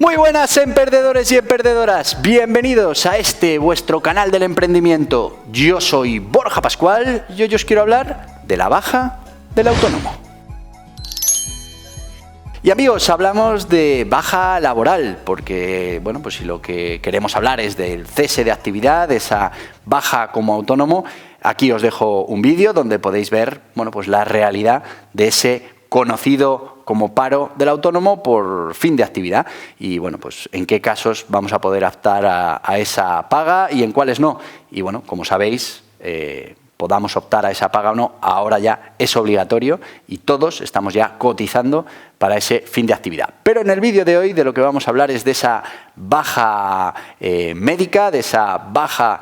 Muy buenas, emprendedores y emprendedoras. Bienvenidos a este vuestro canal del emprendimiento. Yo soy Borja Pascual y hoy os quiero hablar de la baja del autónomo. Y amigos, hablamos de baja laboral porque, bueno, pues si lo que queremos hablar es del cese de actividad, de esa baja como autónomo, aquí os dejo un vídeo donde podéis ver, bueno, pues la realidad de ese conocido como paro del autónomo por fin de actividad y, bueno, pues en qué casos vamos a poder optar a esa paga y en cuáles no. Y, bueno, como sabéis, podamos optar a esa paga o no, ahora ya es obligatorio y todos estamos ya cotizando para ese fin de actividad. Pero en el vídeo de hoy de lo que vamos a hablar es de esa baja médica, de esa baja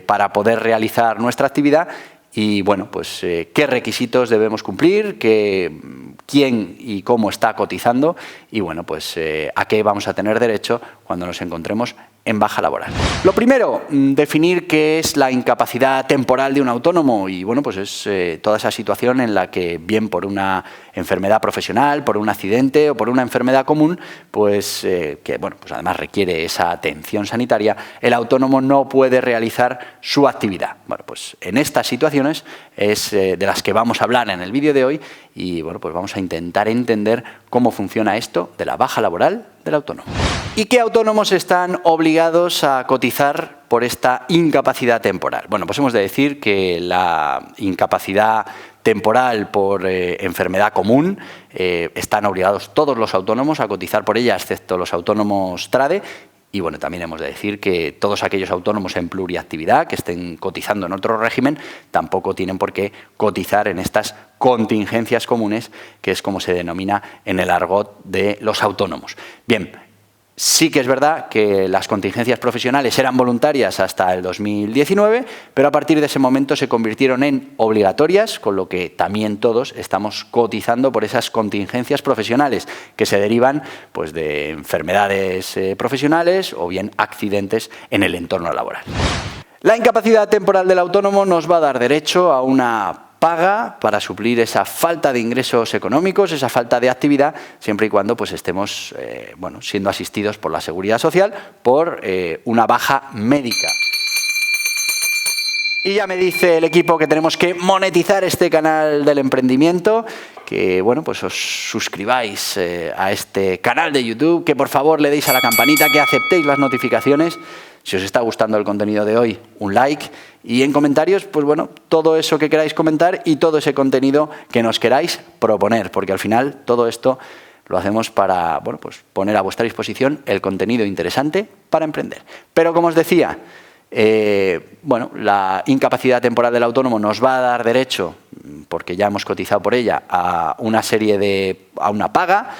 para poder realizar nuestra actividad y, bueno, pues qué requisitos debemos cumplir, quién y cómo está cotizando y, bueno, pues a qué vamos a tener derecho cuando nos encontremos en baja laboral. Lo primero, definir qué es la incapacidad temporal de un autónomo y, bueno, pues es toda esa situación en la que, bien por una enfermedad profesional, por un accidente o por una enfermedad común, pues que, bueno, pues además requiere esa atención sanitaria, el autónomo no puede realizar su actividad. Bueno, pues en estas situaciones es de las que vamos a hablar en el vídeo de hoy y, bueno, pues vamos a intentar entender cómo funciona esto de la baja laboral del autónomo. ¿Y qué autónomos están obligados a cotizar por esta incapacidad temporal? Bueno, pues hemos de decir que la incapacidad temporal por enfermedad común están obligados todos los autónomos a cotizar por ella, excepto los autónomos TRADE. Y, bueno, también hemos de decir que todos aquellos autónomos en pluriactividad que estén cotizando en otro régimen tampoco tienen por qué cotizar en estas contingencias comunes, que es como se denomina en el argot de los autónomos. Bien, sí que es verdad que las contingencias profesionales eran voluntarias hasta el 2019, pero a partir de ese momento se convirtieron en obligatorias, con lo que también todos estamos cotizando por esas contingencias profesionales que se derivan, pues, de enfermedades profesionales o bien accidentes en el entorno laboral. La incapacidad temporal del autónomo nos va a dar derecho a una paga para suplir esa falta de ingresos económicos, esa falta de actividad, siempre y cuando, pues, estemos bueno, siendo asistidos por la Seguridad Social por una baja médica. Y ya me dice el equipo que tenemos que monetizar este canal del emprendimiento, que, bueno, pues os suscribáis a este canal de YouTube, que por favor le deis a la campanita, que aceptéis las notificaciones. Si os está gustando el contenido de hoy, un like y en comentarios, pues, bueno, todo eso que queráis comentar y todo ese contenido que nos queráis proponer, porque al final todo esto lo hacemos para, bueno, pues poner a vuestra disposición el contenido interesante para emprender. Pero, como os decía, bueno, la incapacidad temporal del autónomo nos va a dar derecho, porque ya hemos cotizado por ella, a una paga.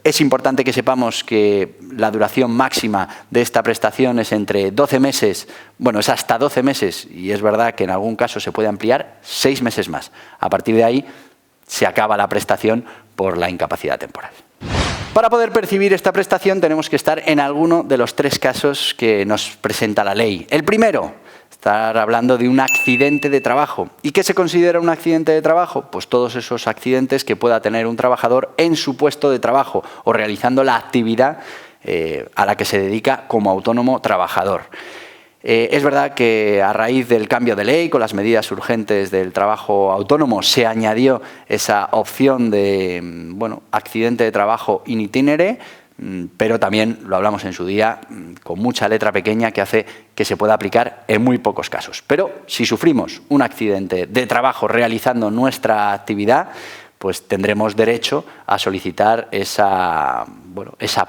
Es importante que sepamos que la duración máxima de esta prestación es entre 12 meses, bueno, es hasta 12 meses y es verdad que en algún caso se puede ampliar 6 meses más. A partir de ahí se acaba la prestación por la incapacidad temporal. Para poder percibir esta prestación tenemos que estar en alguno de los 3 casos que nos presenta la ley. El primero, estar hablando de un accidente de trabajo. ¿Y qué se considera un accidente de trabajo? Pues todos esos accidentes que pueda tener un trabajador en su puesto de trabajo o realizando la actividad a la que se dedica como autónomo trabajador. Es verdad que a raíz del cambio de ley, con las medidas urgentes del trabajo autónomo, se añadió esa opción de, bueno, accidente de trabajo in itinere, pero también lo hablamos en su día con mucha letra pequeña que hace que se pueda aplicar en muy pocos casos. Pero si sufrimos un accidente de trabajo realizando nuestra actividad, pues tendremos derecho a solicitar esa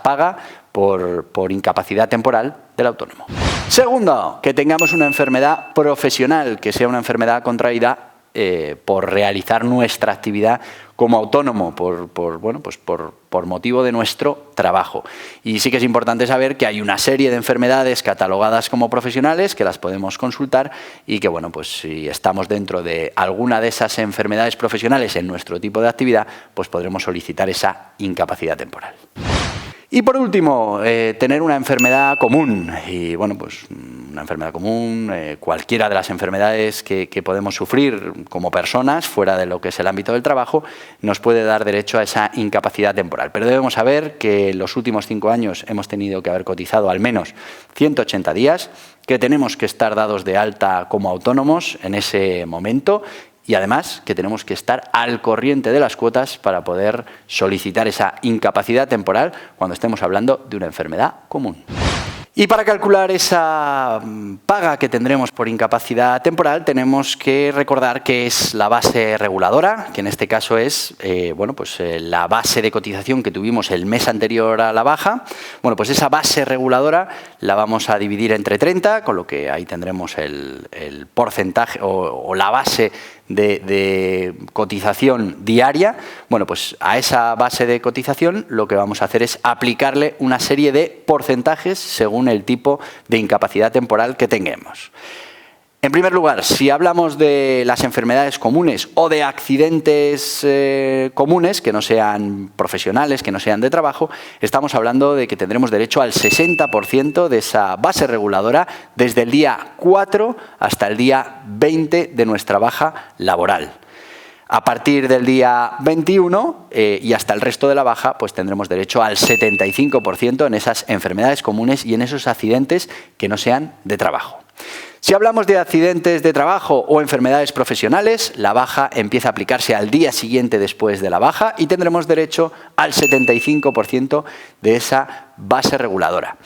paga por incapacidad temporal del autónomo. Segundo, que tengamos una enfermedad profesional, que sea una enfermedad contraída por realizar nuestra actividad como autónomo, por motivo de nuestro trabajo. Y sí que es importante saber que hay una serie de enfermedades catalogadas como profesionales, que las podemos consultar y que, bueno, pues si estamos dentro de alguna de esas enfermedades profesionales en nuestro tipo de actividad, pues podremos solicitar esa incapacidad temporal. Y por último, tener una enfermedad común. Y, bueno, pues una enfermedad común, cualquiera de las enfermedades que podemos sufrir como personas fuera de lo que es el ámbito del trabajo, nos puede dar derecho a esa incapacidad temporal. Pero debemos saber que en los últimos 5 años hemos tenido que haber cotizado al menos 180 días, que tenemos que estar dados de alta como autónomos en ese momento y además que tenemos que estar al corriente de las cuotas para poder solicitar esa incapacidad temporal cuando estemos hablando de una enfermedad común. Y para calcular esa paga que tendremos por incapacidad temporal tenemos que recordar que es la base reguladora, que en este caso es la base de cotización que tuvimos el mes anterior a la baja. Bueno, pues esa base reguladora la vamos a dividir entre 30, con lo que ahí tendremos el porcentaje o la base de cotización diaria. Bueno, pues a esa base de cotización lo que vamos a hacer es aplicarle una serie de porcentajes según el tipo de incapacidad temporal que tengamos. En primer lugar, si hablamos de las enfermedades comunes o de accidentes comunes que no sean profesionales, que no sean de trabajo, estamos hablando de que tendremos derecho al 60% de esa base reguladora desde el día 4 hasta el día 20 de nuestra baja laboral. A partir del día 21 y hasta el resto de la baja, pues tendremos derecho al 75% en esas enfermedades comunes y en esos accidentes que no sean de trabajo. Si hablamos de accidentes de trabajo o enfermedades profesionales, la baja empieza a aplicarse al día siguiente después de la baja y tendremos derecho al 75% de esa base reguladora.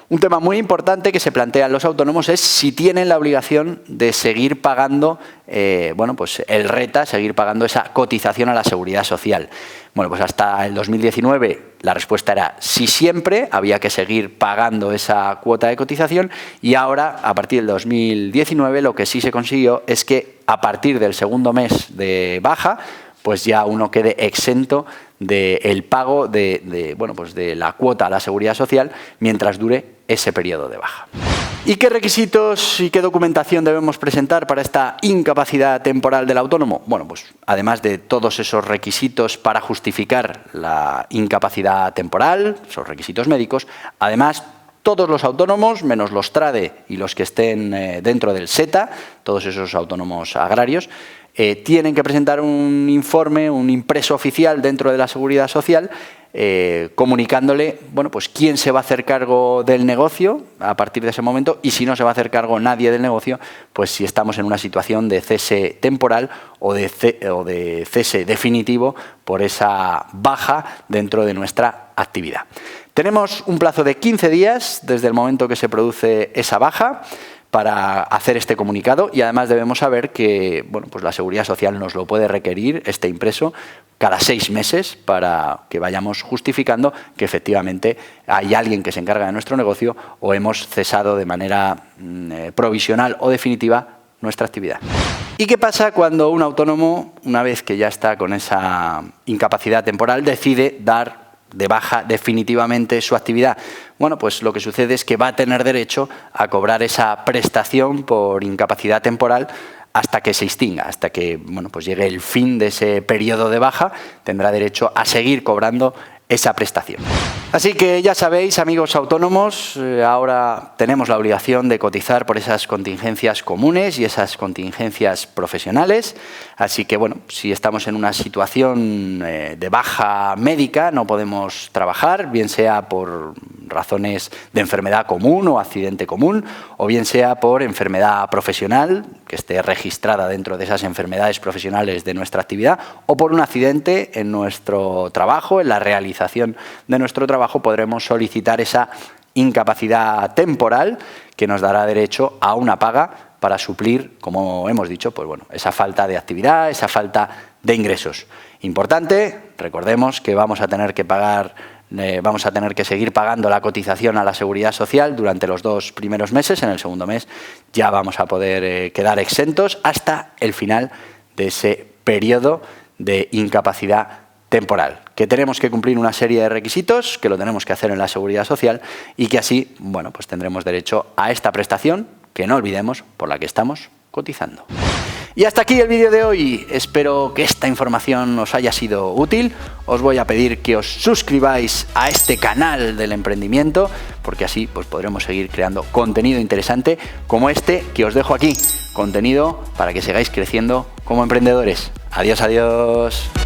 Un tema muy importante que se plantean los autónomos es si tienen la obligación de seguir pagando el RETA, seguir pagando esa cotización a la Seguridad Social. Bueno, pues hasta el 2019 la respuesta era sí siempre, había que seguir pagando esa cuota de cotización y ahora, a partir del 2019, lo que sí se consiguió es que a partir del segundo mes de baja, pues ya uno quede exento del pago de la cuota a la Seguridad Social mientras dure ese periodo de baja. ¿Y qué requisitos y qué documentación debemos presentar para esta incapacidad temporal del autónomo? Bueno, pues además de todos esos requisitos para justificar la incapacidad temporal, esos requisitos médicos, además todos los autónomos, menos los TRADE y los que estén dentro del SETA, todos esos autónomos agrarios, tienen que presentar un informe, un impreso oficial dentro de la Seguridad Social comunicándole pues quién se va a hacer cargo del negocio a partir de ese momento y si no se va a hacer cargo nadie del negocio, pues si estamos en una situación de cese temporal o de cese definitivo por esa baja dentro de nuestra actividad. Tenemos un plazo de 15 días desde el momento que se produce esa baja para hacer este comunicado y además debemos saber que pues la Seguridad Social nos lo puede requerir, este impreso, cada 6 meses para que vayamos justificando que efectivamente hay alguien que se encarga de nuestro negocio o hemos cesado de manera provisional o definitiva nuestra actividad. ¿Y qué pasa cuando un autónomo, una vez que ya está con esa incapacidad temporal, decide dar de baja definitivamente su actividad? Bueno, pues lo que sucede es que va a tener derecho a cobrar esa prestación por incapacidad temporal hasta que se extinga, hasta que pues llegue el fin de ese periodo de baja, tendrá derecho a seguir cobrando esa prestación. Así que ya sabéis, amigos autónomos, ahora tenemos la obligación de cotizar por esas contingencias comunes y esas contingencias profesionales. Así que, si estamos en una situación de baja médica, no podemos trabajar, bien sea por razones de enfermedad común o accidente común, o bien sea por enfermedad profesional, que esté registrada dentro de esas enfermedades profesionales de nuestra actividad, o por un accidente en nuestro trabajo, en la realización de nuestro trabajo, podremos solicitar esa incapacidad temporal que nos dará derecho a una paga para suplir, como hemos dicho, esa falta de actividad, esa falta de ingresos. Importante, recordemos que vamos a tener que seguir pagando la cotización a la Seguridad Social durante los 2 primeros meses. En el segundo mes ya vamos a poder quedar exentos hasta el final de ese periodo de incapacidad temporal, que tenemos que cumplir una serie de requisitos, que lo tenemos que hacer en la Seguridad Social y que así, pues tendremos derecho a esta prestación, que no olvidemos, por la que estamos cotizando. Y hasta aquí el vídeo de hoy. Espero que esta información os haya sido útil. Os voy a pedir que os suscribáis a este canal del emprendimiento porque así pues podremos seguir creando contenido interesante como este que os dejo aquí. Contenido para que sigáis creciendo como emprendedores. Adiós, adiós.